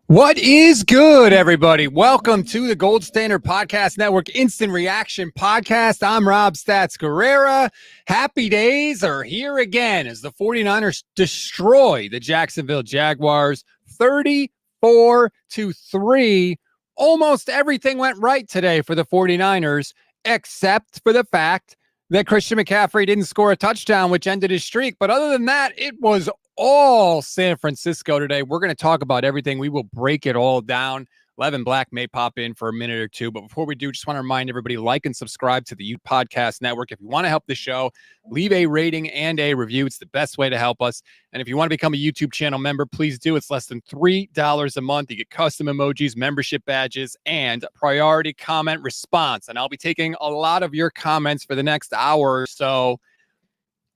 What is good, everybody? Welcome to the Gold Standard Podcast Network Instant Reaction Podcast. I'm Rob Stats Guerrera. Happy days are here again as the 49ers destroy the Jacksonville Jaguars 34-3. Almost everything went right today for the 49ers, except for the fact that Christian McCaffrey didn't score a touchdown, which ended his streak. But other than that, it was all San Francisco today. We're going to talk about everything. We will break it all down. Levin Black may pop in for a minute or two, but before we do, just want to remind everybody, like and subscribe to the Youth Podcast Network. If you want to help the show, leave a rating and a review. It's the best way to help us. And if you want to become a YouTube channel member, please do. It's less than $3 a month. You get custom emojis, membership badges, and priority comment response. And I'll be taking a lot of your comments for the next hour or so.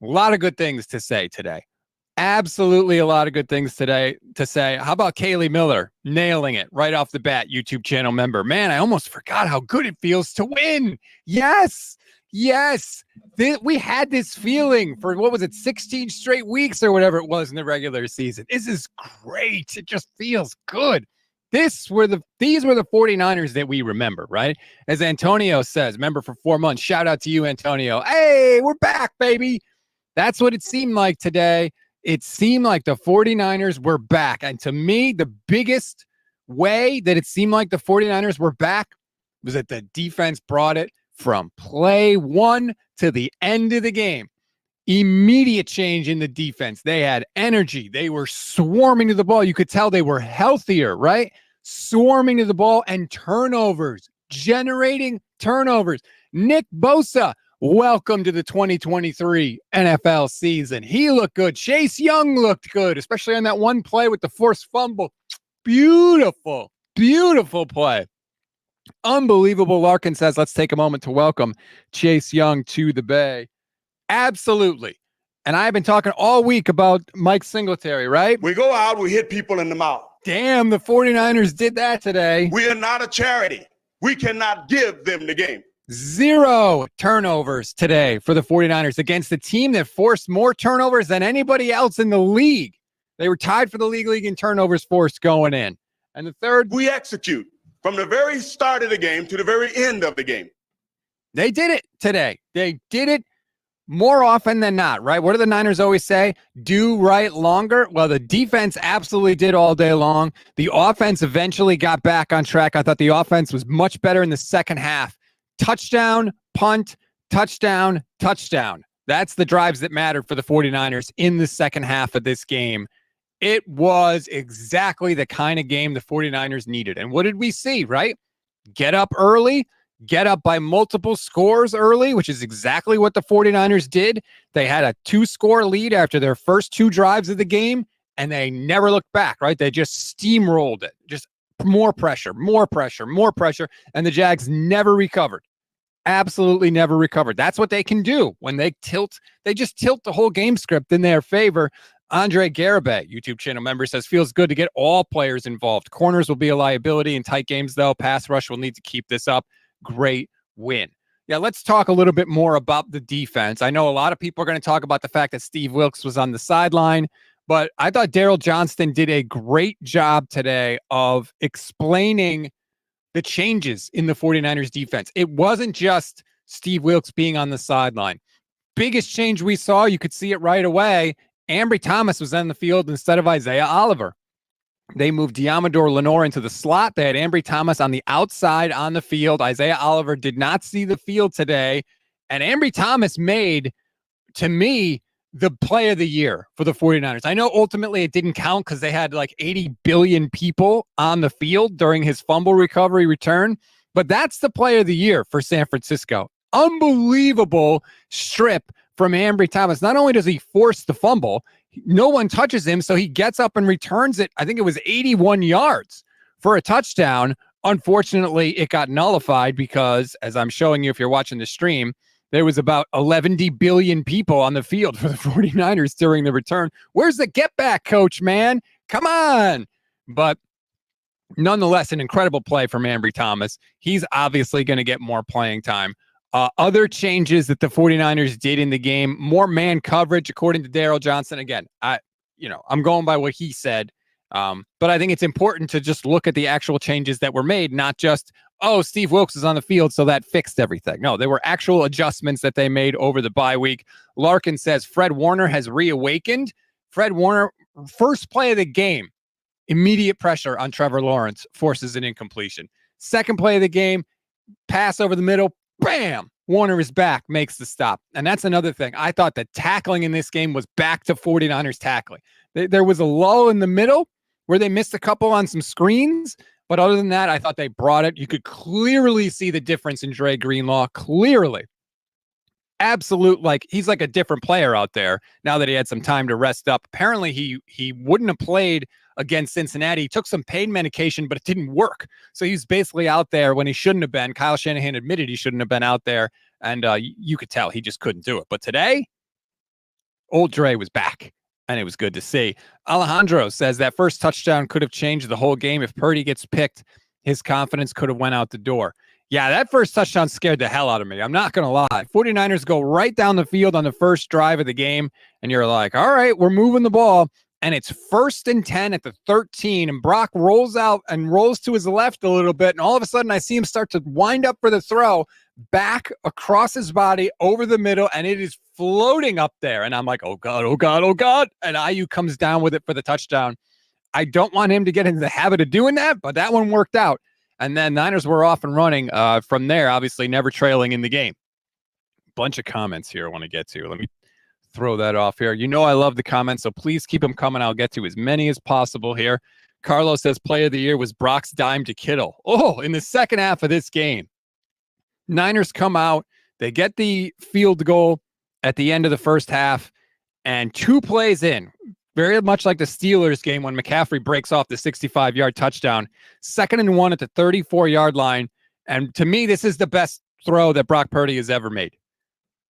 A lot of good things to say today. Absolutely a lot of good things today to say. How about Kaylee Miller nailing it right off the bat, YouTube channel member? Man, I almost forgot how good it feels to win. Yes. We had this feeling for, 16 straight weeks or whatever it was in the regular season. This is great. It just feels good. These were the 49ers that we remember, right? As Antonio says, member for 4 months. Shout out to you, Antonio. Hey, we're back, baby. That's what it seemed like today. It seemed like the 49ers were back. And to me, the biggest way that it seemed like the 49ers were back was that the defense brought it from play one to the end of the game. Immediate change in the defense. They had energy. They were swarming to the ball. You could tell they were healthier, right? Swarming to the ball and turnovers, generating turnovers. Nick Bosa, welcome to the 2023 NFL season. He looked good. Chase Young looked good, especially on that one play with the forced fumble. Beautiful play. Unbelievable. Larkin says, let's take a moment to welcome Chase Young to the Bay. Absolutely. And I've been talking all week about Mike Singletary, right? We go out, we hit people in the mouth. Damn, the 49ers did that today. We are not a charity. We cannot give them the game. 0 turnovers today for the 49ers against the team that forced more turnovers than anybody else in the league. They were tied for the league in turnovers forced going in. And the third, we execute from the very start of the game to the very end of the game. They did it today. They did it more often than not, right? What do the Niners always say? Do right longer. Well, the defense absolutely did all day long. The offense eventually got back on track. I thought the offense was much better in the second half. Touchdown, punt, touchdown, touchdown. That's the drives that mattered for the 49ers in the second half of this game. It was exactly the kind of game the 49ers needed. And what did we see, right? Get up early, get up by multiple scores early, which is exactly what the 49ers did. They had a 2-score lead after their first 2 drives of the game, and they never looked back, right? They just steamrolled it. Just more pressure, and the Jags never recovered. Absolutely never recovered. That's what they can do when they tilt. They just tilt the whole game script in their favor. Andre Guerrera, YouTube channel member, says, feels good to get all players involved. Corners will be a liability in tight games, though. Pass rush will need to keep this up. Great win. Yeah, let's talk a little bit more about the defense. I know a lot of people are going to talk about the fact that Steve Wilks was on the sideline, but I thought Daryl Johnston did a great job today of explaining the changes in the 49ers defense. It wasn't just Steve Wilks being on the sideline. Biggest change we saw, you could see it right away. Ambry Thomas was on the field instead of Isaiah Oliver. They moved Diamador Lenore into the slot. They had Ambry Thomas on the outside on the field. Isaiah Oliver did not see the field today. And Ambry Thomas made, to me, the play of the year for the 49ers. I know ultimately it didn't count because they had like 80 billion people on the field during his fumble recovery return, but that's the play of the year for San Francisco. Unbelievable strip from Ambry Thomas. Not only does he force the fumble, no one touches him, so he gets up and returns it. I think it was 81 yards for a touchdown. Unfortunately, it got nullified because, as I'm showing you if you're watching the stream, there was about 11 billion people on the field for the 49ers during the return. Where's the get back, coach, man? Come on. But nonetheless, an incredible play from Ambry Thomas. He's obviously going to get more playing time. Other changes that the 49ers did in the game, more man coverage, according to Daryl Johnston. Again, I'm going by what he said. But I think it's important to just look at the actual changes that were made, not just, oh, Steve Wilkes is on the field, so that fixed everything. No, there were actual adjustments that they made over the bye week. Larkin says Fred Warner has reawakened. Fred Warner, first play of the game, immediate pressure on Trevor Lawrence, forces an incompletion. Second play of the game, pass over the middle, bam! Warner is back, makes the stop. And that's another thing. I thought the tackling in this game was back to 49ers tackling. There was a lull in the middle where they missed a couple on some screens. But other than that, I thought they brought it. You could clearly see the difference in Dre Greenlaw. Clearly. Absolute, like, he's like a different player out there now that he had some time to rest up. Apparently, he wouldn't have played against Cincinnati. He took some pain medication, but it didn't work. So he's basically out there when he shouldn't have been. Kyle Shanahan admitted he shouldn't have been out there, and you could tell he just couldn't do it. But today, old Dre was back, and it was good to see. Alejandro says that first touchdown could have changed the whole game. If Purdy gets picked, his confidence could have went out the door. Yeah, that first touchdown scared the hell out of me. I'm not going to lie. 49ers go right down the field on the first drive of the game, and you're like, all right, we're moving the ball. And it's 1st and 10 at the 13, and Brock rolls out and rolls to his left a little bit, and all of a sudden I see him start to wind up for the throw, back across his body, over the middle, and it is floating up there. And I'm like, oh, God, oh, God, oh, God. And IU comes down with it for the touchdown. I don't want him to get into the habit of doing that, but that one worked out. And then Niners were off and running from there, obviously never trailing in the game. Bunch of comments here I want to get to. Let me throw that off here. You know I love the comments, so please keep them coming. I'll get to as many as possible here. Carlos says play of the year was Brock's dime to Kittle. Oh, in the second half of this game, Niners come out. They get the field goal at the end of the first half, and 2 plays in, very much like the Steelers game when McCaffrey breaks off the 65-yard touchdown. 2nd and 1 at the 34-yard line. And to me, this is the best throw that Brock Purdy has ever made.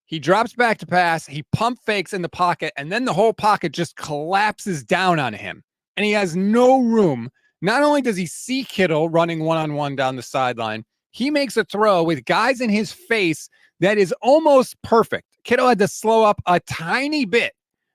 He drops back to pass. He pump fakes in the pocket, and then the whole pocket just collapses down on him. And he has no room. Not only does he see Kittle running one-on-one down the sideline, he makes a throw with guys in his face that is almost perfect. Kittle had to slow up a tiny bit,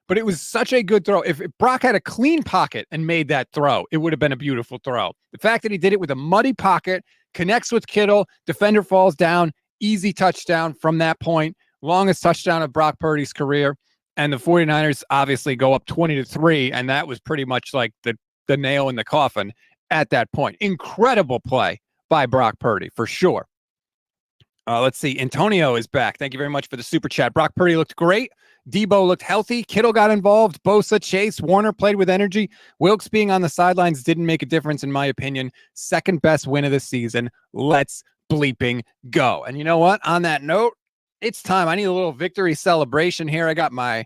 but it was such a good throw. If Brock had a clean pocket and made that throw, it would have been a beautiful throw. The fact that he did it with a muddy pocket, connects with Kittle, defender falls down, easy touchdown from that point. Longest touchdown of Brock Purdy's career. And the 49ers obviously go up 20-3, and that was pretty much like the nail in the coffin at that point. Incredible play by Brock Purdy, for sure. Let's see. Antonio is back. Thank you very much for the super chat. Brock Purdy looked great. Debo looked healthy. Kittle got involved. Bosa, Chase, Warner played with energy. Wilkes being on the sidelines didn't make a difference, in my opinion. Second best win of the season. Let's bleeping go. And you know what? On that note, it's time. I need a little victory celebration here. I got my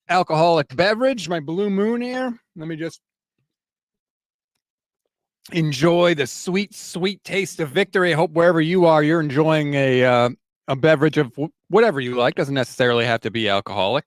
alcoholic beverage, my Blue Moon here. Let me just enjoy the sweet, sweet taste of victory. I hope wherever you are, you're enjoying a beverage of whatever you like. Doesn't necessarily have to be alcoholic.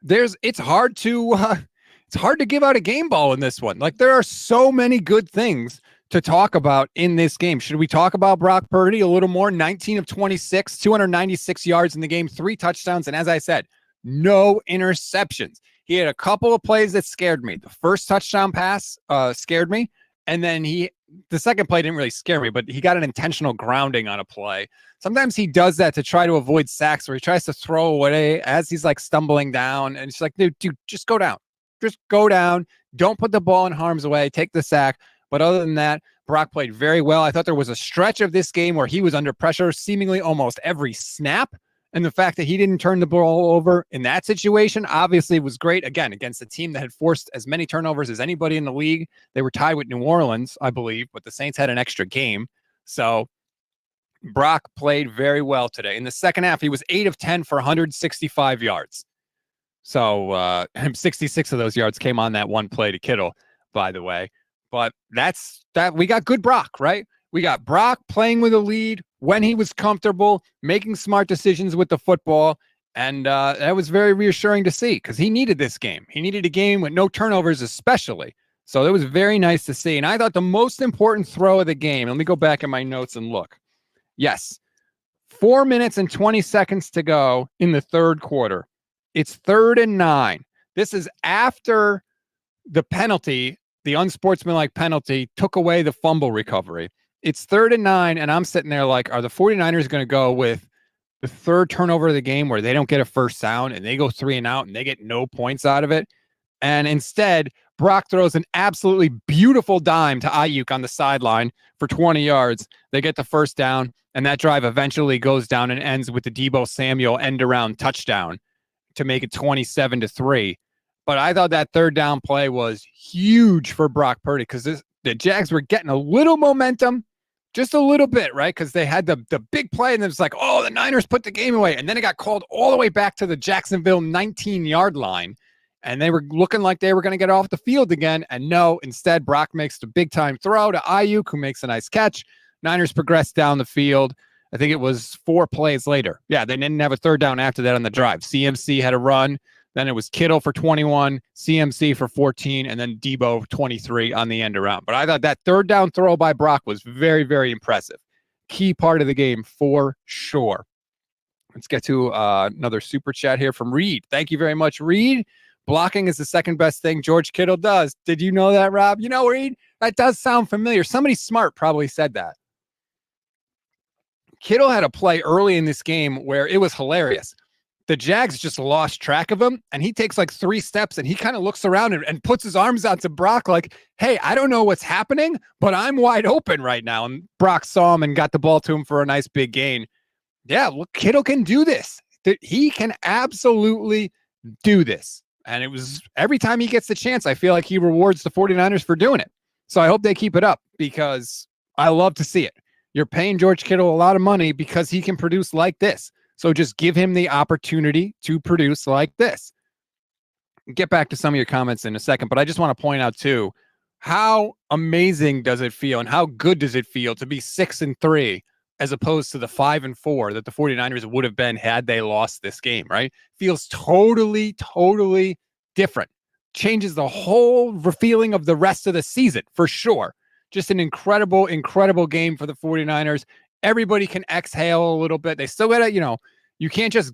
It's hard to give out a game ball in this one. Like, there are so many good things to talk about in this game. Should we talk about Brock Purdy a little more? 19 of 26, 296 yards in the game, 3 touchdowns, and as I said, no interceptions. He had a couple of plays that scared me. The first touchdown pass scared me, and then the second play didn't really scare me, but he got an intentional grounding on a play. Sometimes he does that to try to avoid sacks, where he tries to throw away as he's like stumbling down, and it's like, dude, just go down. Just go down. Don't put the ball in harm's way. Take the sack. But other than that, Brock played very well. I thought there was a stretch of this game where he was under pressure seemingly almost every snap. And the fact that he didn't turn the ball over in that situation obviously was great. Again, against a team that had forced as many turnovers as anybody in the league. They were tied with New Orleans, I believe, but the Saints had an extra game. So Brock played very well today. In the second half, he was 8 of 10 for 165 yards. So 66 of those yards came on that one play to Kittle, by the way. But that's that. We got good Brock, right? We got Brock playing with a lead when he was comfortable, making smart decisions with the football. And that was very reassuring to see, because he needed this game. He needed a game with no turnovers, especially. So it was very nice to see. And I thought the most important throw of the game, let me go back in my notes and look. Yes, 4 minutes and 20 seconds to go in the third quarter. It's 3rd and 9. This is after the penalty, the unsportsmanlike penalty, took away the fumble recovery. It's 3rd and 9, and I'm sitting there like, are the 49ers going to go with the third turnover of the game where they don't get a first down and they go 3 and out and they get no points out of it? And instead, Brock throws an absolutely beautiful dime to Ayuk on the sideline for 20 yards. They get the first down, and that drive eventually goes down and ends with the Deebo Samuel end-around touchdown to make it 27-3. But I thought that third down play was huge for Brock Purdy because the Jags were getting a little momentum, just a little bit, right? Because they had the big play, and it was like, oh, the Niners put the game away. And then it got called all the way back to the Jacksonville 19-yard line. And they were looking like they were going to get off the field again. And no, instead, Brock makes the big-time throw to Ayuk, who makes a nice catch. Niners progressed down the field. I think it was 4 plays later. Yeah, they didn't have a third down after that on the drive. CMC had a run. Then it was Kittle for 21, CMC for 14, and then Deebo 23 on the end around. But I thought that third down throw by Brock was very, very impressive. Key part of the game for sure. Let's get to another super chat here from Reed. Thank you very much, Reed. Blocking is the second best thing George Kittle does. Did you know that, Rob? You know, Reed, that does sound familiar. Somebody smart probably said that. Kittle had a play early in this game where it was hilarious. The Jags just lost track of him, and he takes like 3 steps, and he kind of looks around and puts his arms out to Brock like, hey, I don't know what's happening, but I'm wide open right now. And Brock saw him and got the ball to him for a nice big gain. Yeah, look, Kittle can do this. He can absolutely do this. And it was every time he gets the chance, I feel like he rewards the 49ers for doing it. So I hope they keep it up because I love to see it. You're paying George Kittle a lot of money because he can produce like this. So just give him the opportunity to produce like this. Get back to some of your comments in a second, but I just want to point out too, how amazing does it feel and how good does it feel to be 6-3 as opposed to the 5-4 that the 49ers would have been had they lost this game, right? Feels totally, totally different. Changes the whole feeling of the rest of the season for sure. Just an incredible, incredible game for the 49ers. Everybody can exhale a little bit. They still got to, you can't just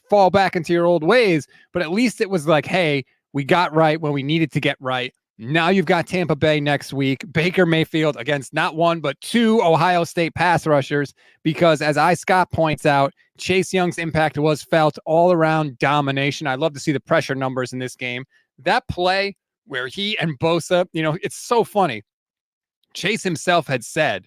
fall back into your old ways, but at least it was like, hey, we got right when we needed to get right. Now you've got Tampa Bay next week. Baker Mayfield against not 1, but 2 Ohio State pass rushers, because as Scott points out, Chase Young's impact was felt all around domination. I love to see the pressure numbers in this game. That play where he and Bosa, it's so funny. Chase himself had said,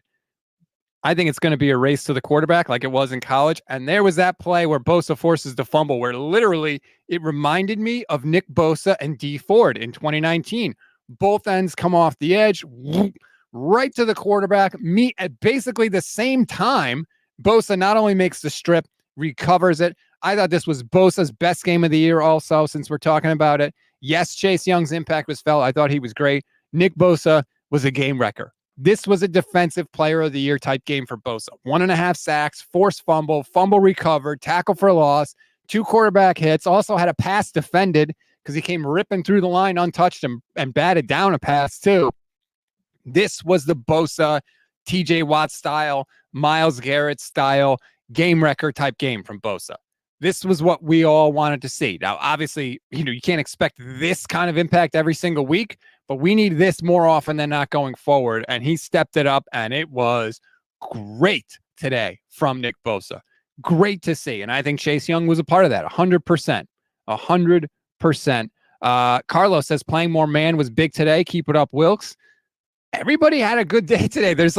I think it's going to be a race to the quarterback like it was in college. And there was that play where Bosa forces the fumble where literally it reminded me of Nick Bosa and Dee Ford in 2019. Both ends come off the edge, right to the quarterback, meet at basically the same time. Bosa not only makes the strip, recovers it. I thought this was Bosa's best game of the year also, since we're talking about it. Yes, Chase Young's impact was felt. I thought he was great. Nick Bosa was a game wrecker. This was a defensive player of the year type game for Bosa. 1.5 sacks, forced fumble recovered, tackle for loss, 2 quarterback hits, also had a pass defended because he came ripping through the line untouched and batted down a pass too. This was the Bosa, TJ Watt style, Myles Garrett style, game wrecker type game from Bosa. This was what we all wanted to see. Now, obviously, you can't expect this kind of impact every single week, but we need this more often than not going forward. And he stepped it up, and it was great today from Nick Bosa. Great to see. And I think Chase Young was a part of that. 100%. 100%. Carlos says playing more man was big today. Keep it up, Wilkes. Everybody had a good day today. There's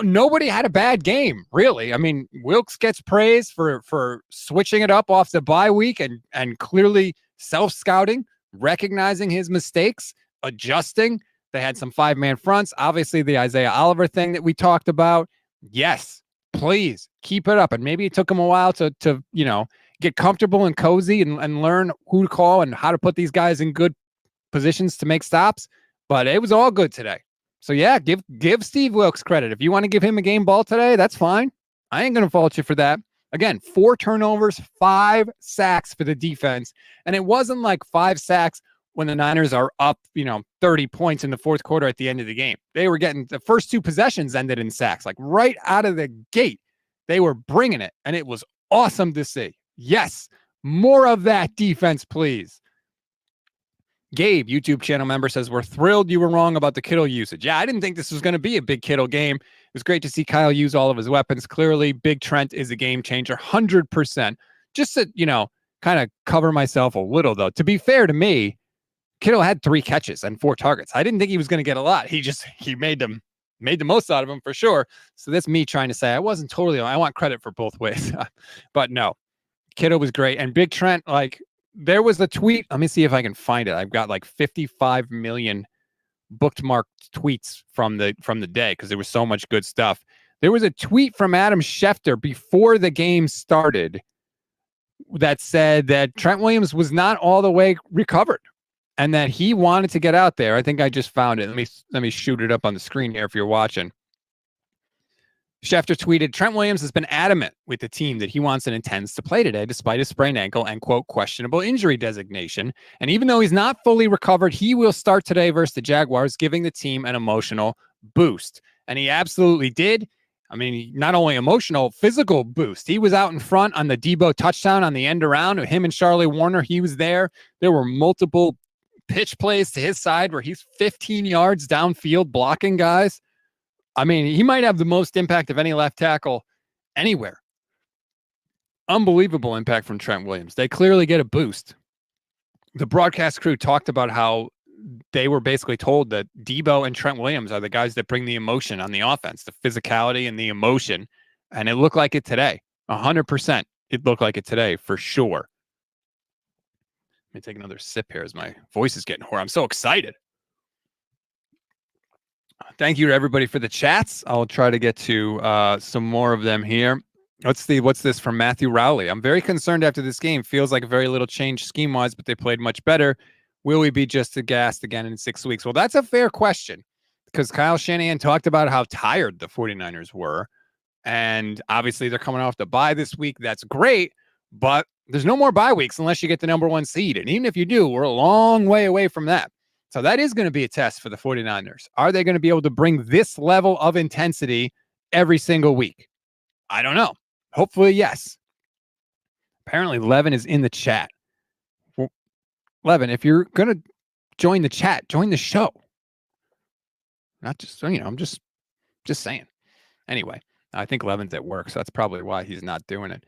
nobody had a bad game, really. I mean, Wilkes gets praise for switching it up off the bye week and clearly self-scouting, recognizing his mistakes, adjusting. They had some 5-man fronts. Obviously, the Isaiah Oliver thing that we talked about. Yes, please keep it up. And maybe it took him a while to get comfortable and cozy and learn who to call and how to put these guys in good positions to make stops. But it was all good today. So yeah, give Steve Wilkes credit. If you want to give him a game ball today, that's fine. I ain't going to fault you for that. Again, 4 turnovers, 5 sacks for the defense. And it wasn't like 5 sacks when the Niners are up, 30 points in the fourth quarter at the end of the game. They were getting the first 2 possessions ended in sacks, like right out of the gate. They were bringing it, and it was awesome to see. Yes, more of that defense, please. Gabe, YouTube channel member, says, we're thrilled you were wrong about the Kittle usage. Yeah, I didn't think this was going to be a big Kittle game. It was great to see Kyle use all of his weapons. Clearly, Big Trent is a game changer, 100%. Just to, kind of cover myself a little, though. To be fair to me, Kittle had 3 catches and 4 targets. I didn't think he was going to get a lot. He made the most out of them for sure. So that's me trying to say I wasn't totally, I want credit for both ways. But no, Kittle was great. And Big Trent, there was a tweet. Let me see if I can find it. I've got 55 million bookmarked tweets from the day because there was so much good stuff. There was a tweet from Adam Schefter before the game started that said that Trent Williams was not all the way recovered and that he wanted to get out there. I think I just found it. Let me shoot it up on the screen here if you're watching. Schefter tweeted, Trent Williams has been adamant with the team that he wants and intends to play today despite his sprained ankle and, quote, questionable injury designation. And even though he's not fully recovered, he will start today versus the Jaguars, giving the team an emotional boost. And he absolutely did. I mean, not only emotional, physical boost. He was out in front on the Debo touchdown on the end around. Him and Charlie Warner, he was there. There were multiple pitch plays to his side where he's 15 yards downfield blocking guys. I mean, he might have the most impact of any left tackle anywhere. Unbelievable impact from Trent Williams. They clearly get a boost. The broadcast crew talked about how they were basically told that Debo and Trent Williams are the guys that bring the emotion on the offense, the physicality and the emotion. And it looked like it today. 100%. It looked like it today for sure. Let me take another sip here as my voice is getting hoarse. I'm so excited. Thank you to everybody for the chats. I'll try to get to some more of them here. What's this from Matthew Rowley? I'm very concerned after this game. Feels like a very little change scheme-wise, but they played much better. Will we be just aghast again in 6 weeks? Well, that's a fair question because Kyle Shanahan talked about how tired the 49ers were. And obviously they're coming off the bye this week. That's great, but there's no more bye weeks unless you get the number 1 seed. And even if you do, we're a long way away from that. So that is going to be a test for the 49ers. Are they going to be able to bring this level of intensity every single week? I don't know. Hopefully, yes. Apparently, Levin is in the chat. Well, Levin, if you're going to join the chat, join the show. Not just, I'm just saying. Anyway, I think Levin's at work, so that's probably why he's not doing it.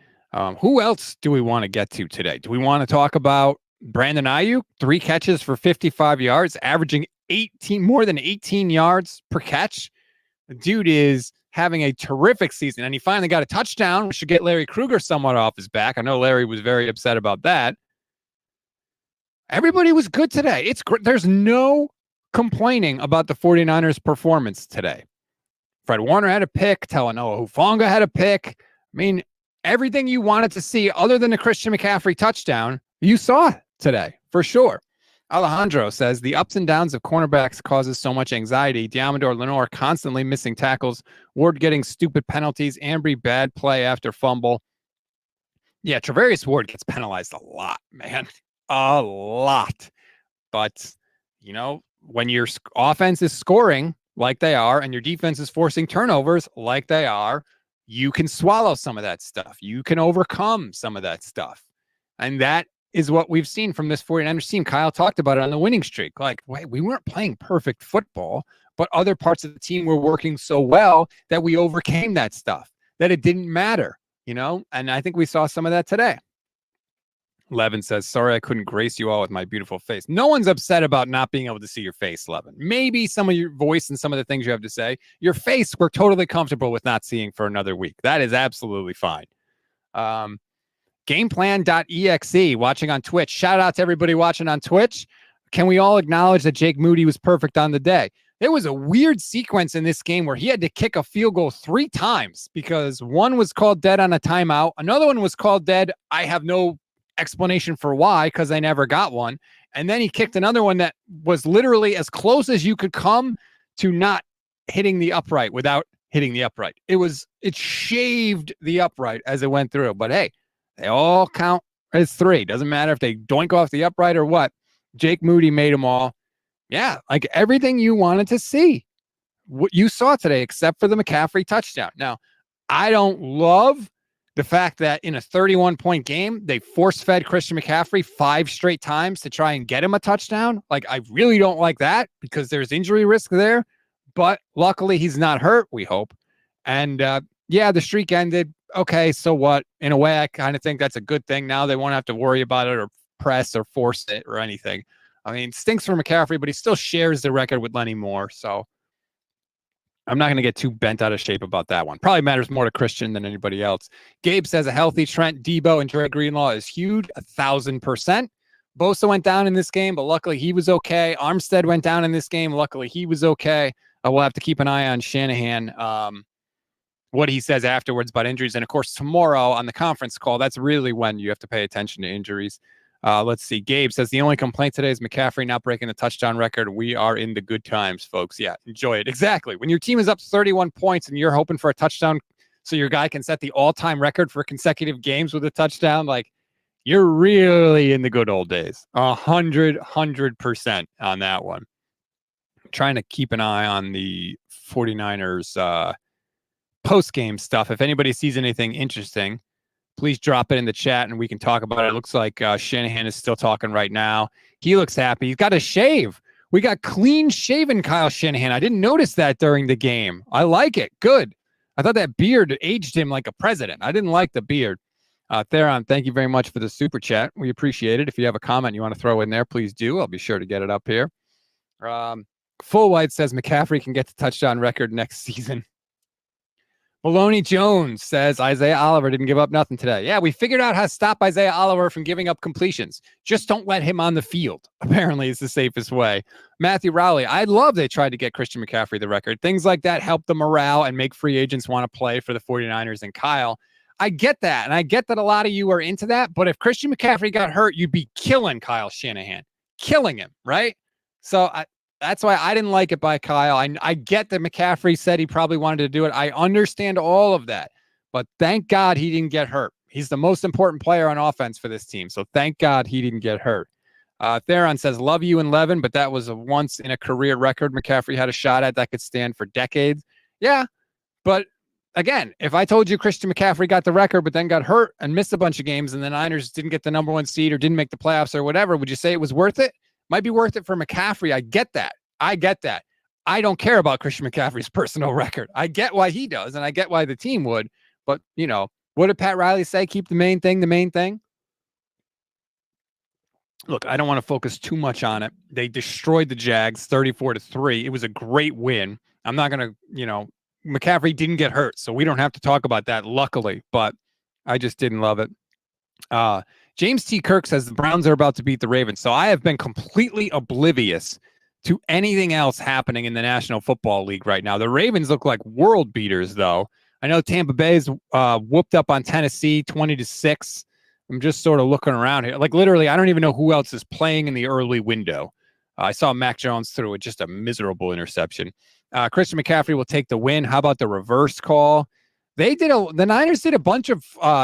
Who else do we want to get to today? Do we want to talk about Brandon Ayuk, 3 catches for 55 yards, averaging more than 18 yards per catch? The dude is having a terrific season, and he finally got a touchdown. We should get Larry Krueger somewhat off his back. I know Larry was very upset about that. Everybody was good today. It's great. There's no complaining about the 49ers' performance today. Fred Warner had a pick. Talanoa Hufanga had a pick. I mean, everything you wanted to see other than the Christian McCaffrey touchdown, you saw today, for sure. Alejandro says, the ups and downs of cornerbacks causes so much anxiety. Diamador Lenore constantly missing tackles. Ward getting stupid penalties. Ambry bad play after fumble. Yeah, Travarius Ward gets penalized a lot, man. A lot. But, when your offense is scoring like they are and your defense is forcing turnovers like they are, you can swallow some of that stuff. You can overcome some of that stuff. And that is what we've seen from this 49ers team. Kyle talked about it on the winning streak. Wait, we weren't playing perfect football, but other parts of the team were working so well that we overcame that stuff, that it didn't matter, And I think we saw some of that today. Levin says, sorry, I couldn't grace you all with my beautiful face. No one's upset about not being able to see your face, Levin. Maybe some of your voice and some of the things you have to say. Your face, we're totally comfortable with not seeing for another week. That is absolutely fine. Gameplan.exe, watching on Twitch. Shout out to everybody watching on Twitch. Can we all acknowledge that Jake Moody was perfect on the day? There was a weird sequence in this game where he had to kick a field goal 3 times because one was called dead on a timeout. Another one was called dead. I have no explanation for why, because I never got one. And then he kicked another one that was literally as close as you could come to not hitting the upright without hitting the upright. It shaved the upright as it went through. But hey, they all count as 3. Doesn't matter if they doink off the upright or what. Jake Moody made them all. Yeah, like everything you wanted to see. What you saw today, except for the McCaffrey touchdown. Now, I don't love The fact that in a 31-point game, they force-fed Christian McCaffrey 5 straight times to try and get him a touchdown. Like, I really don't like that because there's injury risk there. But luckily, he's not hurt, we hope. And, yeah, the streak ended. Okay, so what? In a way, I kind of think that's a good thing. Now they won't have to worry about it or press or force it or anything. I mean, it stinks for McCaffrey, but he still shares the record with Lenny Moore. So I'm not going to get too bent out of shape about that one. Probably matters more to Christian than anybody else. Gabe says a healthy Trent, Debo, and Dre Greenlaw is huge, 1,000%. Bosa went down in this game, but luckily he was okay. Armstead went down in this game. Luckily he was okay. We'll have to keep an eye on Shanahan, what he says afterwards about injuries. And, of course, tomorrow on the conference call, that's really when you have to pay attention to injuries. Let's see. Gabe says the only complaint today is McCaffrey not breaking the touchdown record. We are in the good times, folks. Yeah, enjoy it. Exactly. When your team is up 31 points and you're hoping for a touchdown so your guy can set the all-time record for consecutive games with a touchdown, like, you're really in the good old days. 100% on that one. I'm trying to keep an eye on the 49ers post-game stuff. If anybody sees anything interesting, please drop it in the chat and we can talk about it. It looks like Shanahan is still talking right now. He looks happy. He's got a shave. We got clean-shaven Kyle Shanahan. I didn't notice that during the game. I like it. Good. I thought that beard aged him like a president. I didn't like the beard. Theron, thank you very much for the super chat. We appreciate it. If you have a comment you want to throw in there, please do. I'll be sure to get it up here. Full White says McCaffrey can get the touchdown record next season. Maloney Jones says Isaiah Oliver didn't give up nothing today. Yeah, we figured out how to stop Isaiah Oliver from giving up completions. Just don't let him on the field. Apparently, it's the safest way. Matthew Rowley, I love they tried to get Christian McCaffrey the record. Things like that help the morale and make free agents want to play for the 49ers. And Kyle, I get that. And I get that a lot of you are into that. But if Christian McCaffrey got hurt, you'd be killing Kyle Shanahan. Killing him, right? So that's why I didn't like it by Kyle. I get that McCaffrey said he probably wanted to do it. I understand all of that. But thank God he didn't get hurt. He's the most important player on offense for this team. So thank God he didn't get hurt. Theron says, love you and Levin, but that was a once-in-a-career record McCaffrey had a shot at that could stand for decades. Yeah, but again, if I told you Christian McCaffrey got the record but then got hurt and missed a bunch of games and the Niners didn't get the number 1 seed or didn't make the playoffs or whatever, would you say it was worth it? Might be worth it for McCaffrey. I get that. I don't care about Christian McCaffrey's personal record. I get why he does, and I get why the team would. But, you know, what did Pat Riley say? Keep the main thing the main thing. Look, I don't want to focus too much on it. They destroyed the Jags 34-3. It was a great win. I'm not going to, McCaffrey didn't get hurt, so we don't have to talk about that, luckily. But I just didn't love it. James T. Kirk says the Browns are about to beat the Ravens. So I have been completely oblivious to anything else happening in the National Football League right now. The Ravens look like world beaters, though. I know Tampa Bay's whooped up on Tennessee 20-6. I'm just sort of looking around here. Like, literally, I don't even know who else is playing in the early window. I saw Mac Jones throw it, just a miserable interception. Christian McCaffrey will take the win. How about the reverse call? The Niners did a bunch of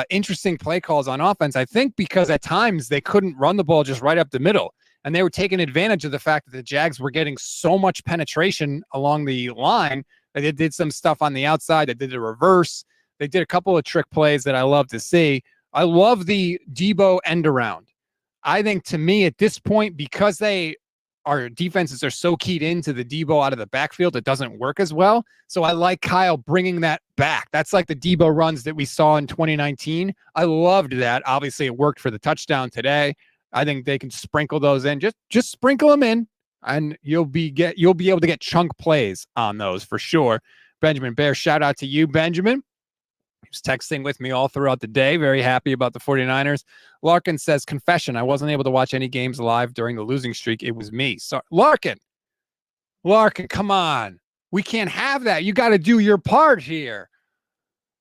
interesting play calls on offense, I think, because at times they couldn't run the ball just right up the middle. And they were taking advantage of the fact that the Jags were getting so much penetration along the line that they did some stuff on the outside. They did a reverse. They did a couple of trick plays that I love to see. I love the Debo end around. I think, to me, at this point, because our defenses are so keyed into the Debo out of the backfield, it doesn't work as well. So I like Kyle bringing that back. That's like the Debo runs that we saw in 2019. I loved that. Obviously, it worked for the touchdown today. I think they can sprinkle those in. Just sprinkle them in, and you'll be able to get chunk plays on those for sure. Benjamin Bear, shout out to you, Benjamin. He was texting with me all throughout the day. Very happy about the 49ers. Larkin says, confession, I wasn't able to watch any games live during the losing streak. It was me. So, Larkin, come on. We can't have that. You got to do your part here.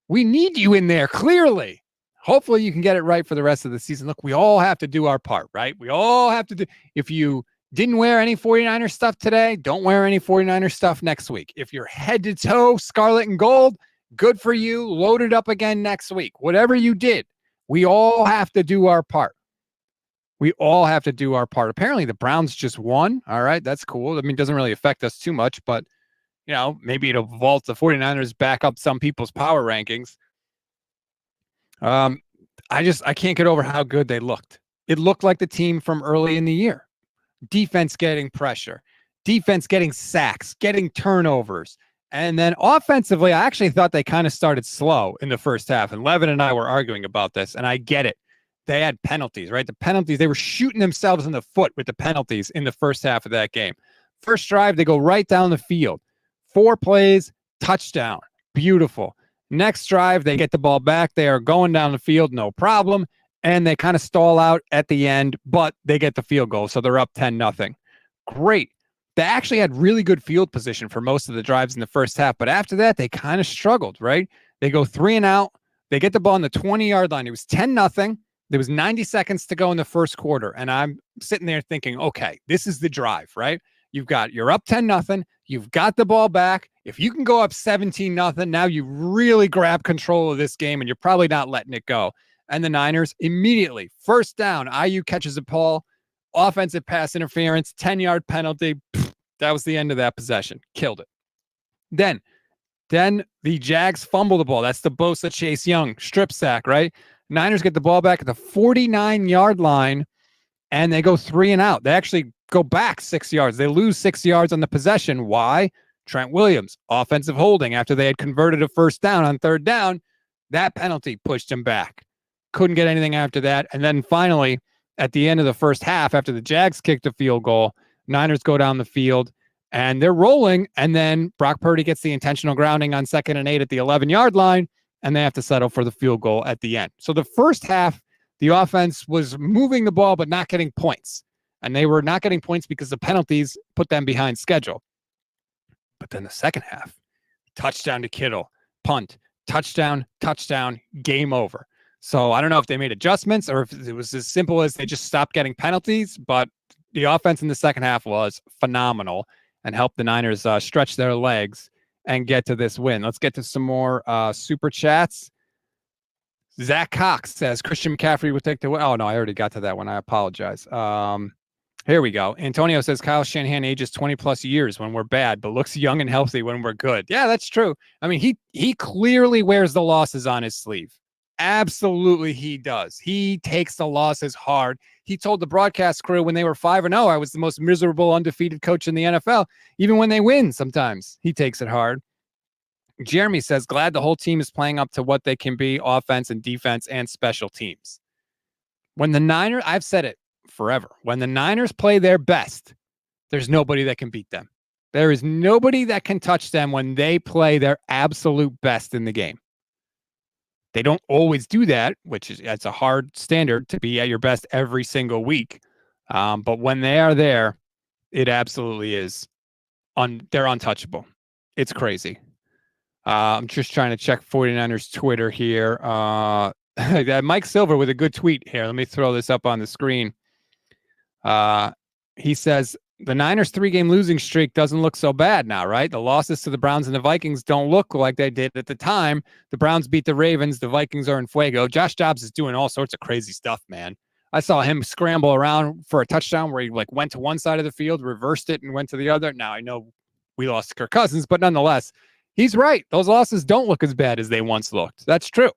We need you in there, clearly. Hopefully you can get it right for the rest of the season. Look, we all have to do our part, right? We all have to do. If you didn't wear any 49er stuff today, don't wear any 49er stuff next week. If you're head to toe scarlet and gold, good for you. Load it up again next week. Whatever you did, we all have to do our part. We all have to do our part. Apparently the Browns just won. All right, that's cool. I mean, it doesn't really affect us too much, but, maybe it'll vault the 49ers back up some people's power rankings. I can't get over how good they looked. It looked like the team from early in the year. Defense getting pressure, defense getting sacks, getting turnovers. And then offensively, I actually thought they kind of started slow in the first half. And Levin and I were arguing about this, and I get it. They had penalties, right? The penalties, they were shooting themselves in the foot with the penalties in the first half of that game. First drive, they go right down the field. 4 plays, touchdown. Beautiful. Next drive, they get the ball back. They are going down the field, no problem. And they kind of stall out at the end, but they get the field goal. So they're up 10-0. Great. They actually had really good field position for most of the drives in the first half. But after that, they kind of struggled, right? They go 3 and out. They get the ball on the 20-yard line. It was 10-0. There was 90 seconds to go in the first quarter. And I'm sitting there thinking, okay, this is the drive, right? You're up 10-0. You've got the ball back. If you can go up 17-0, now you really grab control of this game and you're probably not letting it go. And the Niners immediately, first down, IU catches a ball, offensive pass interference, 10-yard penalty. That was the end of that possession. Killed it. Then the Jags fumble the ball. That's the Bosa Chase Young strip sack, right? Niners get the ball back at the 49-yard line, and they go 3 and out. They actually go back 6 yards. They lose 6 yards on the possession. Why? Trent Williams, offensive holding after they had converted a first down on third down. That penalty pushed him back. Couldn't get anything after that. And then finally, at the end of the first half, after the Jags kicked a field goal, Niners go down the field and they're rolling. And then Brock Purdy gets the intentional grounding on 2nd and 8 at the 11-yard line, and they have to settle for the field goal at the end. So the first half, the offense was moving the ball but not getting points. And they were not getting points because the penalties put them behind schedule. But then the second half, touchdown to Kittle, punt, touchdown, game over. So I don't know if they made adjustments or if it was as simple as they just stopped getting penalties, but the offense in the second half was phenomenal and helped the Niners stretch their legs and get to this win. Let's get to some more super chats. Zach Cox says Christian McCaffrey would take the win. Oh, no, I already got to that one. I apologize. Here we go. Antonio says Kyle Shanahan ages 20 plus years when we're bad, but looks young and healthy when we're good. Yeah, that's true. I mean, he clearly wears the losses on his sleeve. Absolutely, he does. He takes the losses hard. He told the broadcast crew when they were 5-0, I was the most miserable undefeated coach in the NFL. Even when they win, sometimes he takes it hard. Jeremy says, glad the whole team is playing up to what they can be, offense and defense and special teams. When the Niners, I've said it forever, when the Niners play their best, there's nobody that can beat them. There is nobody that can touch them when they play their absolute best in the game. They don't always do that, which is it's a hard standard to be at your best every single week. But when they are there, it absolutely is. They're untouchable. It's crazy. I'm just trying to check 49ers Twitter here. Mike Silver with a good tweet here. Let me throw this up on the screen. He says, the Niners 3-game losing streak doesn't look so bad now, right? The losses to the Browns and the Vikings don't look like they did at the time. The Browns beat the Ravens. The Vikings are in fuego. Josh Dobbs is doing all sorts of crazy stuff, man. I saw him scramble around for a touchdown where he went to one side of the field, reversed it, and went to the other. Now, I know we lost to Kirk Cousins, but nonetheless, he's right. Those losses don't look as bad as they once looked. That's true.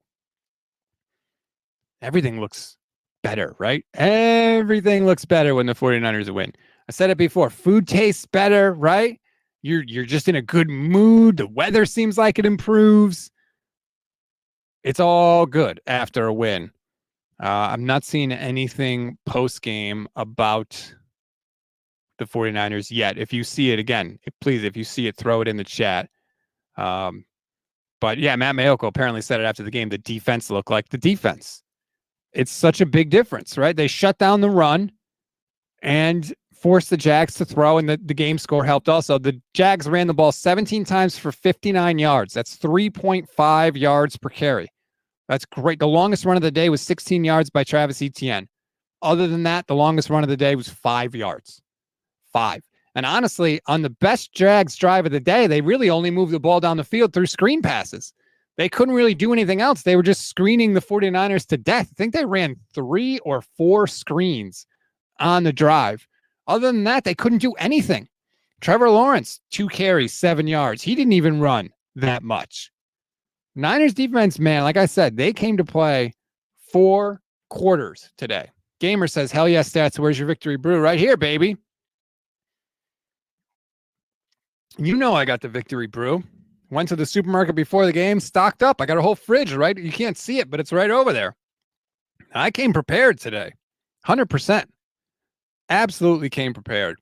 Everything looks better, right? Everything looks better when the 49ers win. I said it before. Food tastes better, right? You're just in a good mood. The weather seems like it improves. It's all good after a win. I'm not seeing anything post-game about the 49ers yet. If you see it again, please, if you see it, throw it in the chat. But yeah, Matt Mayoko apparently said it after the game. The defense looked like the defense. It's such a big difference, right? They shut down the run and forced the Jags to throw, and the game score helped also. The Jags ran the ball 17 times for 59 yards. That's 3.5 yards per carry. That's great. The longest run of the day was 16 yards by Travis Etienne. Other than that, the longest run of the day was 5 yards. 5. And honestly, on the best Jags drive of the day, they really only moved the ball down the field through screen passes. They couldn't really do anything else. They were just screening the 49ers to death. I think they ran 3 or 4 screens on the drive. Other than that, they couldn't do anything. Trevor Lawrence, 2 carries, 7 yards. He didn't even run that much. Niners defense, man, like I said, they came to play 4 quarters today. Gamer says, hell yeah, stats. Where's your victory brew? Right here, baby. You know I got the victory brew. Went to the supermarket before the game, stocked up. I got a whole fridge, right? You can't see it, but it's right over there. I came prepared today. 100%. Absolutely came prepared.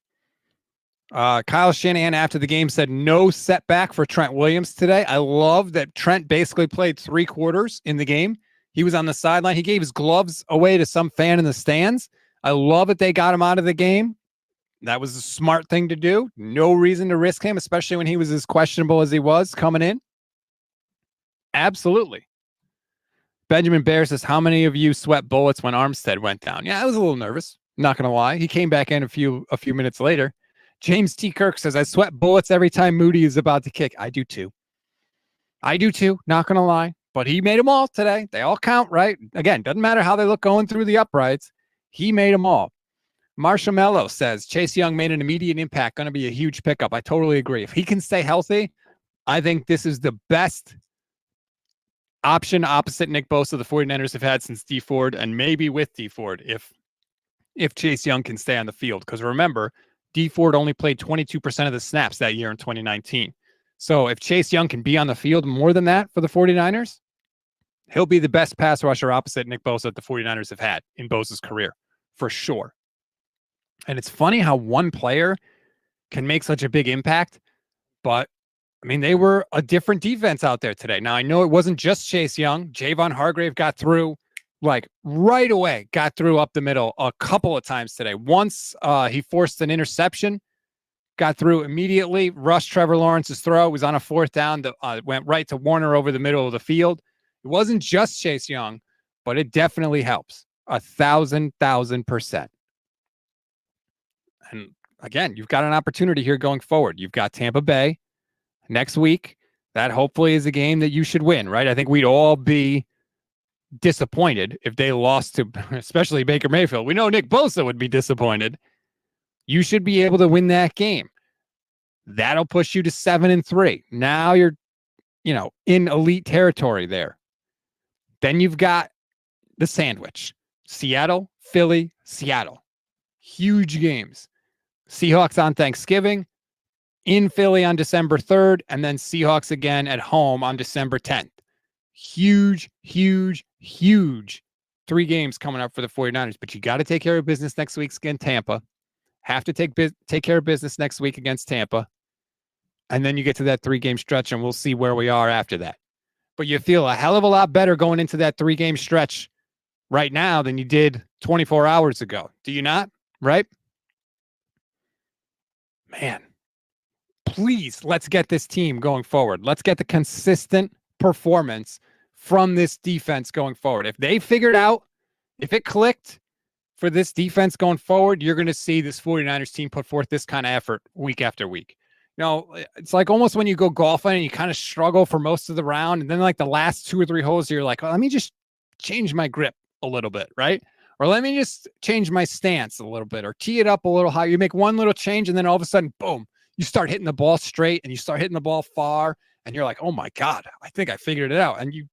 Kyle Shanahan after the game said no setback for Trent Williams today. I love that Trent basically played 3 quarters in the game. He was on the sideline. He gave his gloves away to some fan in the stands. I love that they got him out of the game. That was a smart thing to do. No reason to risk him, especially when he was as questionable as he was coming in. Absolutely. Benjamin Bear says, how many of you sweat bullets when Armstead went down? Yeah, I was a little nervous. Not going to lie. He came back in a few minutes later. James T. Kirk says, I sweat bullets every time Moody is about to kick. I do too. Not going to lie. But he made them all today. They all count, right? Again, doesn't matter how they look going through the uprights. He made them all. Marshall Mello says, Chase Young made an immediate impact. Going to be a huge pickup. I totally agree. If he can stay healthy, I think this is the best option opposite Nick Bosa the 49ers have had since D Ford, and maybe with D Ford if Chase Young can stay on the field. Because remember, D Ford only played 22% of the snaps that year in 2019. So if Chase Young can be on the field more than that for the 49ers, he'll be the best pass rusher opposite Nick Bosa that the 49ers have had in Bosa's career, for sure. And it's funny how one player can make such a big impact, but I mean, they were a different defense out there today. Now, I know it wasn't just Chase Young. Javon Hargrave got through like right away, got through up the middle a couple of times today. Once he forced an interception, got through immediately, rushed Trevor Lawrence's throw. It was on a 4th down that went right to Warner over the middle of the field. It wasn't just Chase Young, but it definitely helps 1,000%. And again, you've got an opportunity here going forward. You've got Tampa Bay next week. That hopefully is a game that you should win, right? I think we'd all be disappointed if they lost to, especially Baker Mayfield. We know Nick Bosa would be disappointed. You should be able to win that game. That'll push you to 7-3. Now you're, in elite territory there. Then you've got the sandwich. Seattle, Philly, Seattle. Huge games. Seahawks on Thanksgiving, in Philly on December 3rd, and then Seahawks again at home on December 10th. Huge 3 games coming up for the 49ers, but you got to take care of business next week against Tampa. Have to take care of business next week against Tampa. And then you get to that 3-game stretch, and we'll see where we are after that. But you feel a hell of a lot better going into that 3-game stretch right now than you did 24 hours ago. Do you not? Right? Man, please, let's get this team going forward. Let's get the consistent performance from this defense going forward. If they figured out, if it clicked for this defense going forward, you're going to see this 49ers team put forth this kind of effort week after week. It's like almost when you go golfing and you kind of struggle for most of the round. And then like the last 2 or 3 holes, you're like, let me just change my grip a little bit, right? Or let me just change my stance a little bit or tee it up a little higher. You make one little change and then all of a sudden, boom, you start hitting the ball straight and you start hitting the ball far. And you're like, oh my God, I think I figured it out. And you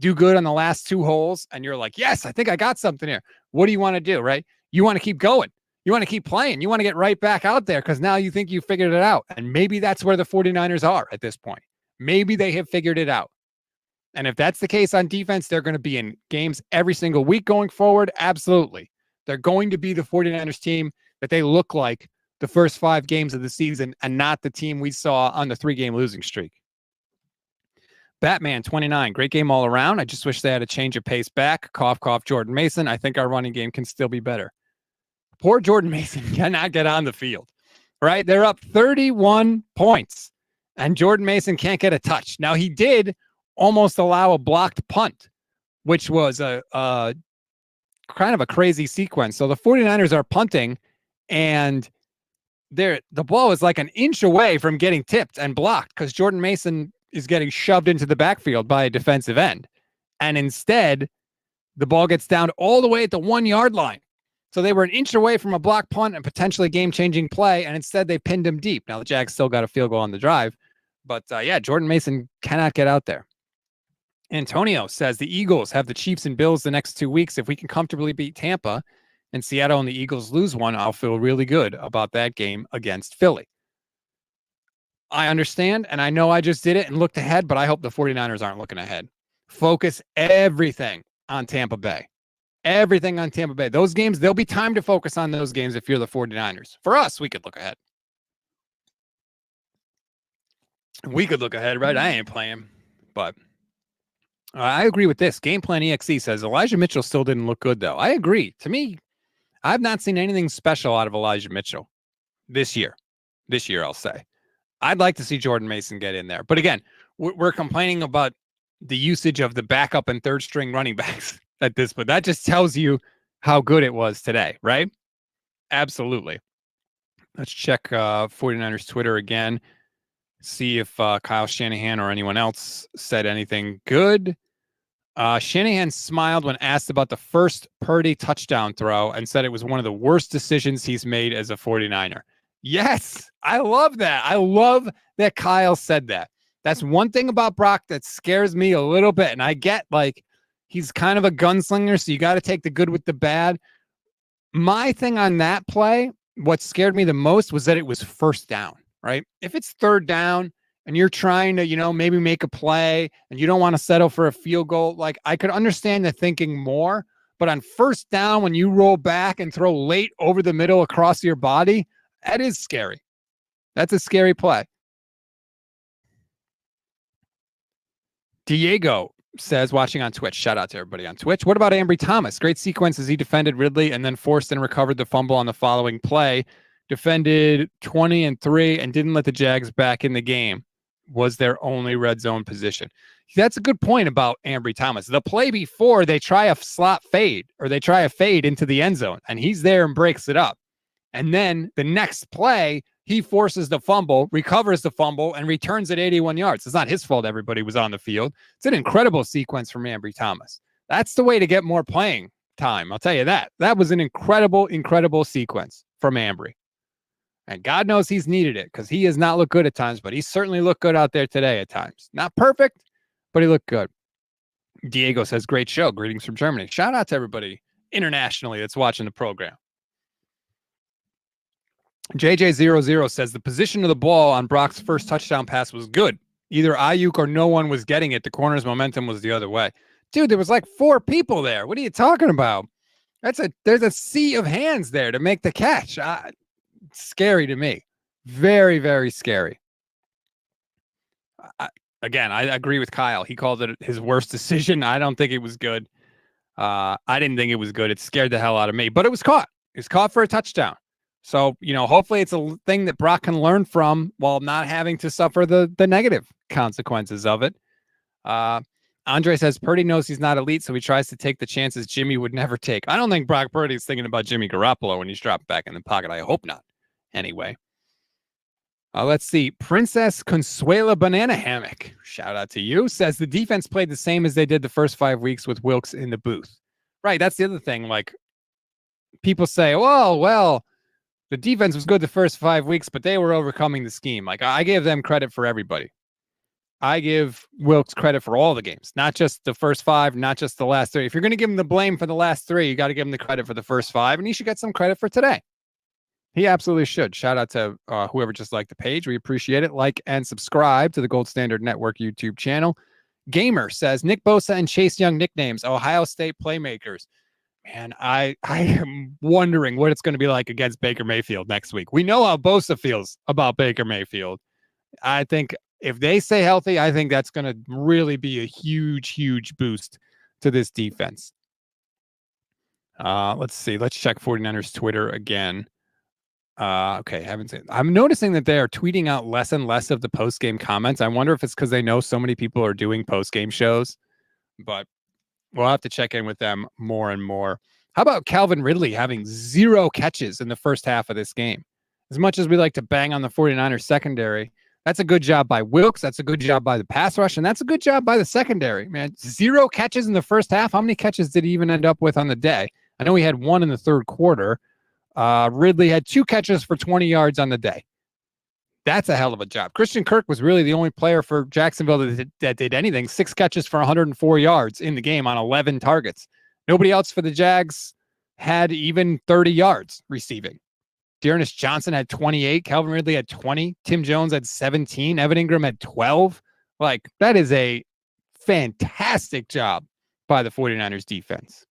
do good on the last 2 holes. And you're like, yes, I think I got something here. What do you want to do, right? You want to keep going. You want to keep playing. You want to get right back out there because now you think you figured it out. And maybe that's where the 49ers are at this point. Maybe they have figured it out. And if that's the case on defense, they're going to be in games every single week going forward. Absolutely. They're going to be the 49ers team that they look like the first 5 games of the season and not the team we saw on the 3-game losing streak. Batman 29, great game all around. I just wish they had a change of pace back. Cough, cough, Jordan Mason. I think our running game can still be better. Poor Jordan Mason cannot get on the field, right? They're up 31 points and Jordan Mason can't get a touch. Now he did almost allow a blocked punt, which was a kind of a crazy sequence. So the 49ers are punting and the ball is like an inch away from getting tipped and blocked because Jordan Mason is getting shoved into the backfield by a defensive end. And instead, the ball gets down all the way at the 1-yard line. So they were an inch away from a block punt and potentially game-changing play, and instead they pinned him deep. Now the Jags still got a field goal on the drive, but Jordan Mason cannot get out there. Antonio says the Eagles have the Chiefs and Bills the next 2 weeks. If we can comfortably beat Tampa and Seattle and the Eagles lose one, I'll feel really good about that game against Philly. I understand, and I know I just did it and looked ahead, but I hope the 49ers aren't looking ahead. Focus everything on Tampa Bay. Everything on Tampa Bay. Those games, there'll be time to focus on those games if you're the 49ers. For us, we could look ahead. We could look ahead, right? I ain't playing, but I agree with this. Game Plan EXE says Elijah Mitchell still didn't look good, though. I agree. To me, I've not seen anything special out of Elijah Mitchell this year. This year, I'll say. I'd like to see Jordan Mason get in there. But again, we're complaining about the usage of the backup and third string running backs at this point. That just tells you how good it was today, right? Absolutely. Let's check 49ers Twitter again. See if Kyle Shanahan or anyone else said anything good. Shanahan smiled when asked about the first Purdy touchdown throw and said it was one of the worst decisions he's made as a 49er. Yes, I love that. I love that Kyle said that. That's one thing about Brock that scares me a little bit. And I get, like, he's kind of a gunslinger, so you got to take the good with the bad. My thing on that play, what scared me the most was that it was first down, right? If it's third down and you're trying to, maybe make a play and you don't want to settle for a field goal, like, I could understand the thinking more. But on first down, when you roll back and throw late over the middle across your body, that is scary. That's a scary play. Diego says, watching on Twitch, shout out to everybody on Twitch. What about Ambry Thomas? Great sequence as he defended Ridley and then forced and recovered the fumble on the following play. Defended 20-3 and didn't let the Jags back in the game. Was their only red zone position. That's a good point about Ambry Thomas. The play before, they try a slot fade or they try a fade into the end zone and he's there and breaks it up. And then the next play, he forces the fumble, recovers the fumble, and returns it 81 yards. It's not his fault everybody was on the field. It's an incredible sequence from Ambry Thomas. That's the way to get more playing time. I'll tell you that. That was an incredible, incredible sequence from Ambry. And God knows he's needed it because he has not looked good at times, but he certainly looked good out there today at times. Not perfect, but he looked good. Diego says, great show. Greetings from Germany. Shout out to everybody internationally that's watching the program. JJ00 says the position of the ball on Brock's first touchdown pass was good. Either Ayuk or no one was getting it. The corner's momentum was the other way. Dude, there was like 4 people there. What are you talking about? There's a sea of hands there to make the catch. Scary to me. Very, very scary. I agree with Kyle. He called it his worst decision. I don't think it was good. I didn't think it was good. It scared the hell out of me, but it was caught. It was caught for a touchdown. So, hopefully it's a thing that Brock can learn from while not having to suffer the negative consequences of it. Andre says Purdy knows he's not elite, so he tries to take the chances Jimmy would never take. I don't think Brock Purdy is thinking about Jimmy Garoppolo when he's dropped back in the pocket. I hope not. Anyway. Let's see. Princess Consuela Banana Hammock, shout out to you, says the defense played the same as they did the first 5 weeks with Wilkes in the booth. Right, that's the other thing. Like, people say, well, the defense was good the first 5 weeks, but they were overcoming the scheme. Like, I give them credit for everybody. I give Wilkes credit for all the games, not just the first 5, not just the last 3. If you're going to give him the blame for the last 3, you got to give him the credit for the first 5, and he should get some credit for today. He absolutely should. Shout out to whoever just liked the page. We appreciate it. Like and subscribe to the Gold Standard Network YouTube channel. Gamer says, Nick Bosa and Chase Young nicknames, Ohio State playmakers. Man, I am wondering what it's going to be like against Baker Mayfield next week. We know how Bosa feels about Baker Mayfield. I think if they stay healthy, I think that's going to really be a huge, huge boost to this defense. Let's see. Let's check 49ers Twitter again. Okay, haven't seen. I'm noticing that they are tweeting out less and less of the post-game comments. I wonder if it's because they know so many people are doing post-game shows, but we'll have to check in with them more and more. How about Calvin Ridley having 0 catches in the first half of this game? As much as we like to bang on the 49ers secondary, that's a good job by Wilkes. That's a good job by the pass rush, and that's a good job by the secondary, man. 0 catches in the first half. How many catches did he even end up with on the day? I know he had 1 in the third quarter. Ridley had 2 catches for 20 yards on the day. That's a hell of a job. Christian Kirk was really the only player for Jacksonville that did anything. 6 catches for 104 yards in the game on 11 targets. Nobody else for the Jags had even 30 yards receiving. Dearness Johnson had 28. Calvin Ridley had 20. Tim Jones had 17. Evan Ingram had 12. Like, that is a fantastic job by the 49ers defense.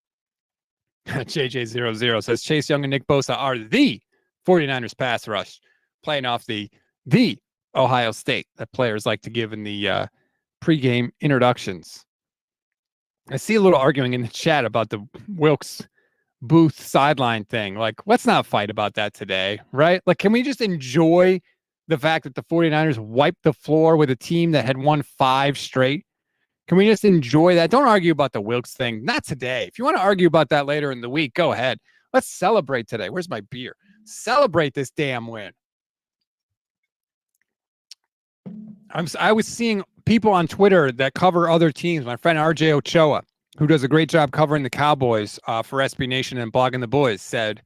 JJ00 says Chase Young and Nick Bosa are the 49ers pass rush, playing off the Ohio State that players like to give in the pregame introductions. I see a little arguing in the chat about the Wilkes Booth sideline thing. Like, let's not fight about that today, right? Like, can we just enjoy the fact that the 49ers wiped the floor with a team that had won 5 straight? Can we just enjoy that? Don't argue about the Wilkes thing. Not today. If you want to argue about that later in the week, go ahead. Let's celebrate today. Where's my beer? Celebrate this damn win. I was seeing people on Twitter that cover other teams. My friend RJ Ochoa, who does a great job covering the Cowboys for SB Nation and Blogging the Boys, said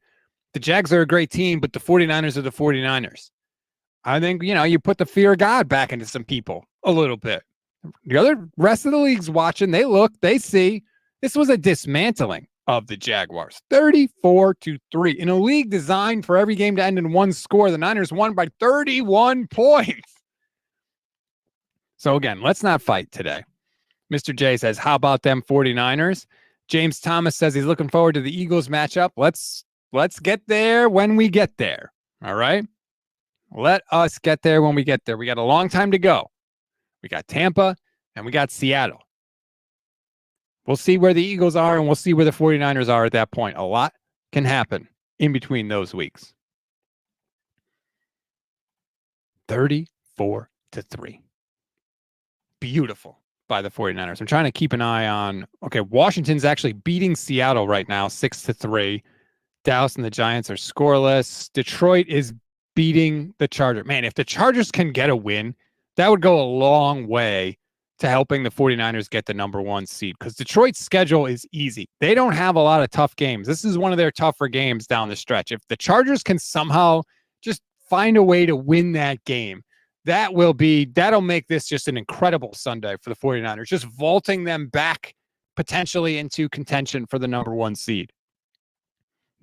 the Jags are a great team, but the 49ers are the 49ers. I think, you put the fear of God back into some people a little bit. The other rest of the league's watching. They look, they see. This was a dismantling of the Jaguars. 34-3. In a league designed for every game to end in one score, the Niners won by 31 points. So again, let's not fight today. Mr. J says, how about them 49ers? James Thomas says he's looking forward to the Eagles matchup. Let's get there when we get there. All right? Let us get there when we get there. We got a long time to go. We got Tampa and we got Seattle. We'll see where the Eagles are and we'll see where the 49ers are at that point. A lot can happen in between those weeks. 34-3. Beautiful by the 49ers. I'm trying to keep an eye on, Washington's actually beating Seattle right now, 6-3. Dallas and the Giants are scoreless. Detroit is beating the Chargers. Man, if the Chargers can get a win, that would go a long way to helping the 49ers get the number 1 seed, because Detroit's schedule is easy. They don't have a lot of tough games. This is one of their tougher games down the stretch. If the Chargers can somehow just find a way to win that game, that'll make this just an incredible Sunday for the 49ers, just vaulting them back potentially into contention for the number 1 seed.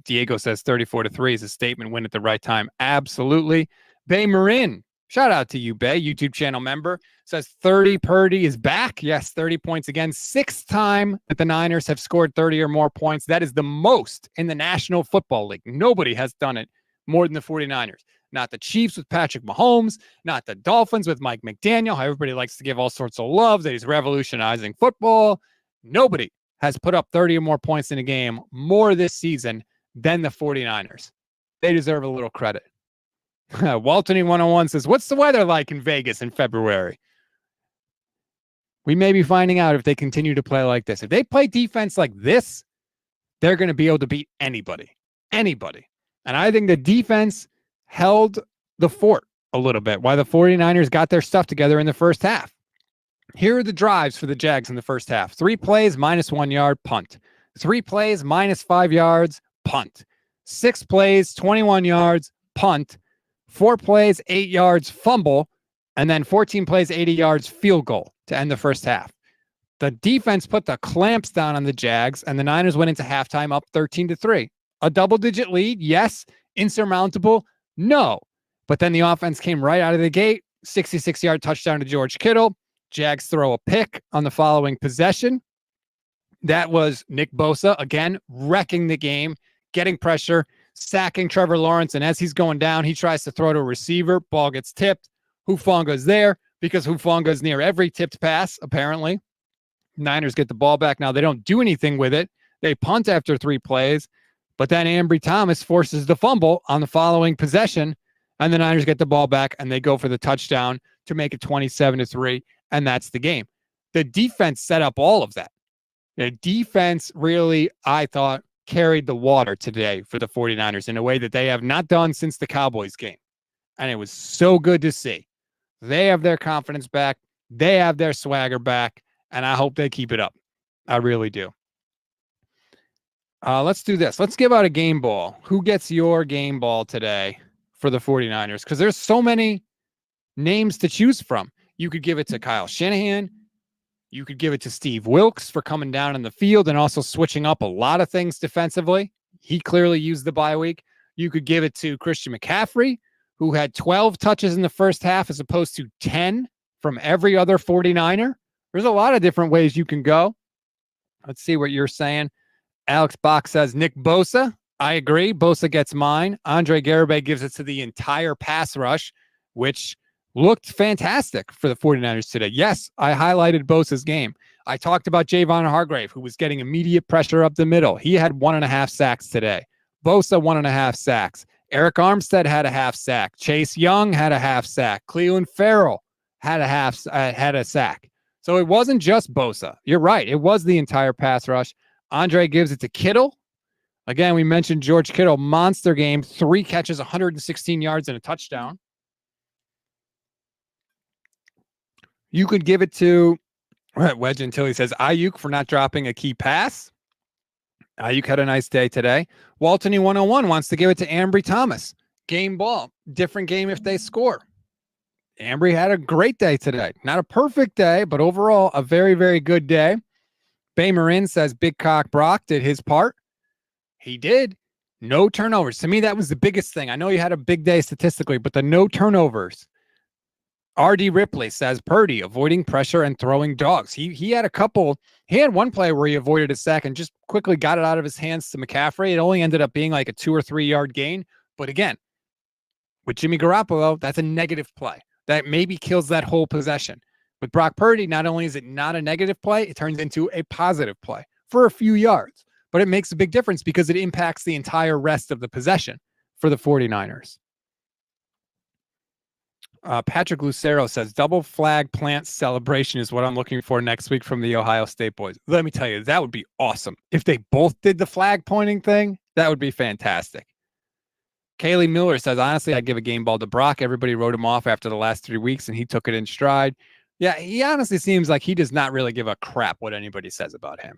Diego says 34-3 is a statement win at the right time. Absolutely. Bay Marin, shout out to you, Bay, YouTube channel member, says 30 Purdy is back. Yes, 30 points again. 6th time that the Niners have scored 30 or more points. That is the most in the National Football League. Nobody has done it more than the 49ers. Not the Chiefs with Patrick Mahomes, not the Dolphins with Mike McDaniel, how everybody likes to give all sorts of love that he's revolutionizing football. Nobody has put up 30 or more points in a game more this season than the 49ers. They deserve a little credit. Waltony 101 says, what's the weather like in Vegas in February? We may be finding out if they continue to play like this. If they play defense like this, they're going to be able to beat anybody. Anybody. And I think the defense held the fort a little bit while the 49ers got their stuff together in the first half. Here are the drives for the Jags in the first half. 3 plays, -1 yard, punt. 3 plays, -5 yards, punt. 6 plays, 21 yards, punt. 4 plays, 8 yards, fumble. And then 14 plays, 80 yards, field goal to end the first half. The defense put the clamps down on the Jags, and the Niners went into halftime up 13-3. A double-digit lead, yes. Insurmountable, no. But then the offense came right out of the gate. 66-yard touchdown to George Kittle. Jags throw a pick on the following possession. That was Nick Bosa, again, wrecking the game, getting pressure, sacking Trevor Lawrence. And as he's going down, he tries to throw to a receiver. Ball gets tipped. Hufanga's there because Hufanga's near every tipped pass, apparently. Niners get the ball back. Now, they don't do anything with it. They punt after 3 plays. But then Ambry Thomas forces the fumble on the following possession, and the Niners get the ball back, and they go for the touchdown to make it 27-3, and that's the game. The defense set up all of that. The defense really, I thought, carried the water today for the 49ers in a way that they have not done since the Cowboys game. And it was so good to see. They have their confidence back. They have their swagger back, and I hope they keep it up. I really do. Let's do this. Let's give out a game ball. Who gets your game ball today for the 49ers? Because there's so many names to choose from. You could give it to Kyle Shanahan. You could give it to Steve Wilkes for coming down in the field and also switching up a lot of things defensively. He clearly used the bye week. You could give it to Christian McCaffrey, who had 12 touches in the first half as opposed to 10 from every other 49er. There's a lot of different ways you can go. Let's see what you're saying. Alex Bach says Nick Bosa. I agree. Bosa gets mine. Andre Guerrera gives it to the entire pass rush, which looked fantastic for the 49ers today. Yes, I highlighted Bosa's game. I talked about Javon Hargrave, who was getting immediate pressure up the middle. He had 1.5 sacks today. Bosa, 1.5 sacks. Eric Armstead had a half sack. Chase Young had a half sack. Cleveland Farrell had a sack. So it wasn't just Bosa. You're right. It was the entire pass rush. Andre gives it to Kittle. Again, we mentioned George Kittle, monster game, 3 catches, 116 yards and a touchdown. You could give it to Wedge until he says Ayuk for not dropping a key pass. Ayuk had a nice day today. Waltony 101 wants to give it to Ambry Thomas. Game ball. Different game if they score. Ambry had a great day today. Not a perfect day, but overall a very, very good day. Bay Marin says Big Cock Brock did his part. He did. No turnovers. To me, that was the biggest thing. I know you had a big day statistically, but the no turnovers. R.D. Ripley says Purdy avoiding pressure and throwing dogs. He had a couple. He had one play where he avoided a sack and just quickly got it out of his hands to McCaffrey. It only ended up being like a 2 or 3 yard gain. But again, with Jimmy Garoppolo, that's a negative play. That maybe kills that whole possession. With Brock Purdy, not only is it not a negative play, it turns into a positive play for a few yards. But it makes a big difference because it impacts the entire rest of the possession for the 49ers. Patrick Lucero says double flag plant celebration is what I'm looking for next week from the Ohio State boys. Let me tell you, that would be awesome. If they both did the flag pointing thing, that would be fantastic. Kaylee Miller says, honestly, I'd give a game ball to Brock. Everybody wrote him off after the last 3 weeks, and he took it in stride. Yeah, he honestly seems like he does not really give a crap what anybody says about him.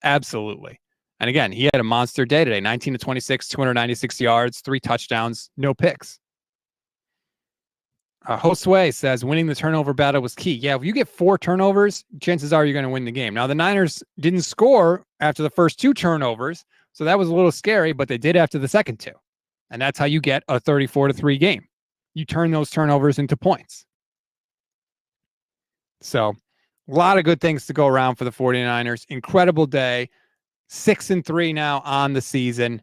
Absolutely. And again, he had a monster day today. 19 to 26, 296 yards, 3 touchdowns, no picks. Josue says winning the turnover battle was key. Yeah, if you get 4 turnovers, chances are you're going to win the game. Now, the Niners didn't score after the first 2 turnovers, so that was a little scary, but they did after the second 2. And that's how you get a 34-3 game. You turn those turnovers into points. So, a lot of good things to go around for the 49ers. Incredible day. 6-3 now on the season.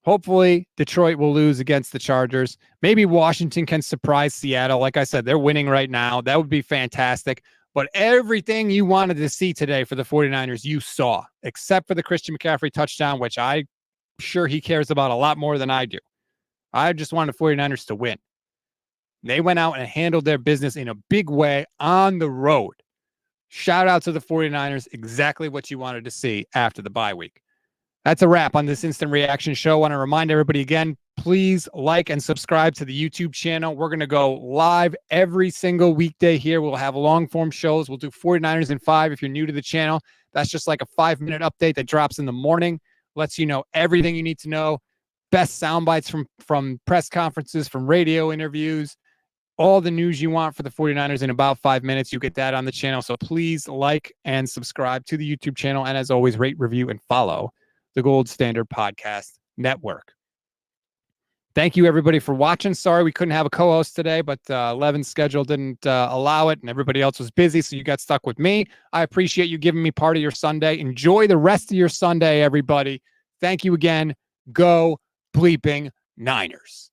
Hopefully, Detroit will lose against the Chargers. Maybe Washington can surprise Seattle. Like I said, they're winning right now. That would be fantastic. But everything you wanted to see today for the 49ers, you saw, except for the Christian McCaffrey touchdown, which I'm sure he cares about a lot more than I do. I just wanted the 49ers to win. They went out and handled their business in a big way on the road. Shout out to the 49ers, exactly what you wanted to see after the bye week. That's a wrap on this Instant Reaction Show. I want to remind everybody again, please like and subscribe to the YouTube channel. We're going to go live every single weekday here. We'll have long-form shows. We'll do 49ers in 5 if you're new to the channel. That's just like a 5-minute update that drops in the morning. Lets you know everything you need to know. Best sound bites from press conferences, from radio interviews, all the news you want for the 49ers in about 5 minutes. You get that on the channel. So please like and subscribe to the YouTube channel. And as always, rate, review, and follow the Gold Standard Podcast Network. Thank you, everybody, for watching. Sorry we couldn't have a co-host today, but Levin's schedule didn't allow it, and everybody else was busy, so you got stuck with me. I appreciate you giving me part of your Sunday. Enjoy the rest of your Sunday, everybody. Thank you again. Go bleeping Niners.